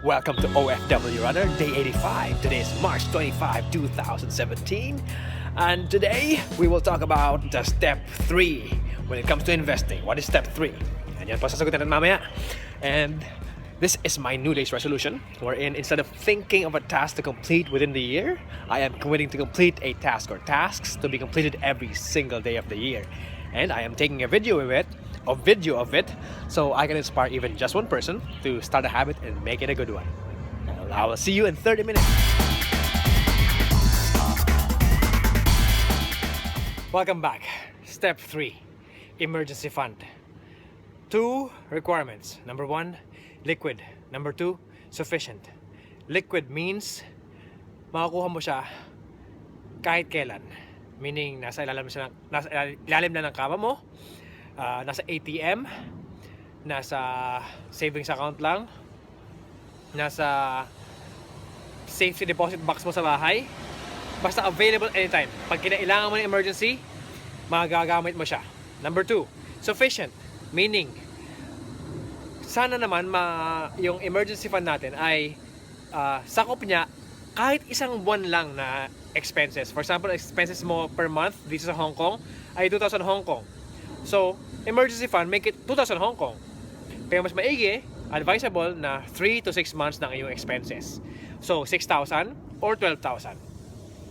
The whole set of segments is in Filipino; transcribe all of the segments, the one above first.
Welcome to OFW Runner, day 85. Today is March 25, 2017. And today, we will talk about the step 3 when it comes to investing. What is step 3? And yan po sasagutin natin mamaya. And this is my New Year's resolution, wherein instead of thinking of a task to complete within the year, I am committing to complete a task or tasks to be completed every single day of the year. And I am taking a video of it, so I can inspire even just one person to start a habit and make it a good one. I will see you in 30 minutes. Welcome back. Step 3, emergency fund. 2 requirements. Number 1, liquid. Number 2, sufficient. Liquid means makakuha mo siya kahit kailan. Meaning, nasa ilalim na ng kama mo, nasa ATM, nasa savings account lang, nasa safety deposit box mo sa bahay, basta available anytime. Pag kinailangan mo ng emergency, magagamit mo siya. Number 2, sufficient. Meaning, sana naman yung emergency fund natin ay sakop niya kahit isang buwan lang na expenses. For example, expenses mo per month dito sa Hong Kong ay 2,000 Hong Kong. So, emergency fund, make it 2,000 Hong Kong. Pero mas maigi, advisable na 3 to 6 months ng iyong expenses. So, 6,000 or 12,000.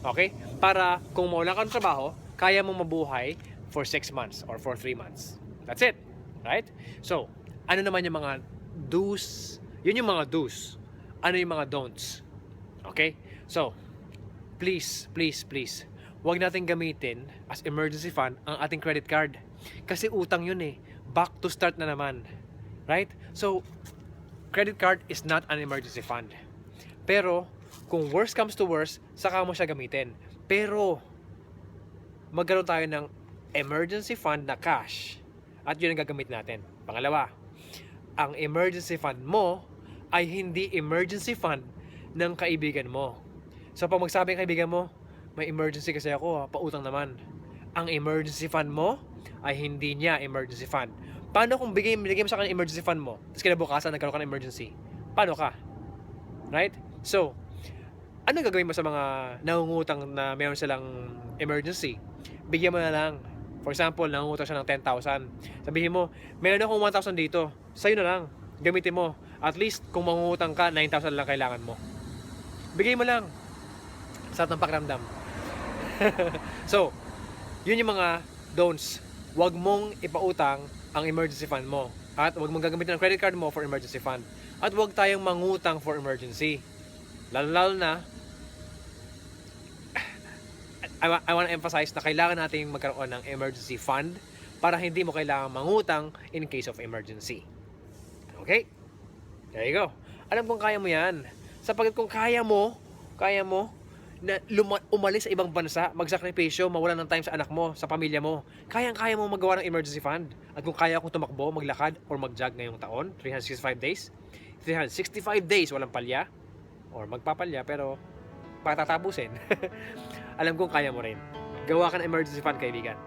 Okay? Para kung mawala ka ng trabaho, kaya mong mabuhay for 6 months or for 3 months. That's it. Right? So, ano naman yung mga do's? Yun yung mga do's. Ano yung mga don'ts? Okay? So, please, huwag natin gamitin as emergency fund ang ating credit card. Kasi utang yun eh. Back to start na naman. Right? So, credit card is not an emergency fund. Pero, kung worst comes to worst, saka mo siya gamitin. Pero, magkaroon tayo ng emergency fund na cash. At yun ang gagamit natin. Pangalawa, ang emergency fund mo ay hindi emergency fund ng kaibigan mo. So pag magsabi ng kaibigan mo, may emergency kasi ako, pautang naman. Ang emergency fund mo ay hindi niya emergency fund. Paano kung binigay mo sa kanya emergency fund mo, tapos kinabukasan nagkaroon ka ng emergency? Paano ka? Right? So, ano gagawin mo sa mga nangungutang na mayroon silang emergency? Bigyan mo na lang. For example, nangungutang siya ng 10,000. Sabihin mo, meron akong 1,000 dito. Sa'yo na lang. Gamitin mo. At least, kung mangungutang ka, 9,000 lang kailangan mo. Bigay mo lang. Sarap ng pakiramdam. So, yun yung mga don'ts. Huwag mong ipautang ang emergency fund mo. At huwag mong gagamitin ang credit card mo for emergency fund. At huwag tayong mangutang for emergency. Lalo na, I want to emphasize na kailangan natin magkaroon ng emergency fund para hindi mo kailangan mangutang in case of emergency. Okay? There you go. Alam kong kaya mo yan. Sapagkat kung kaya mo na umalis sa ibang bansa, magsakripisyo, mawalan ng time sa anak mo, sa pamilya mo, kaya mo magawa ng emergency fund. At kung kaya kong tumakbo, maglakad, or mag-jog ngayong taon, 365 days, walang palya, or magpapalya, pero patatapusin. Alam kong kaya mo rin. Gawa ka ng emergency fund, kaibigan.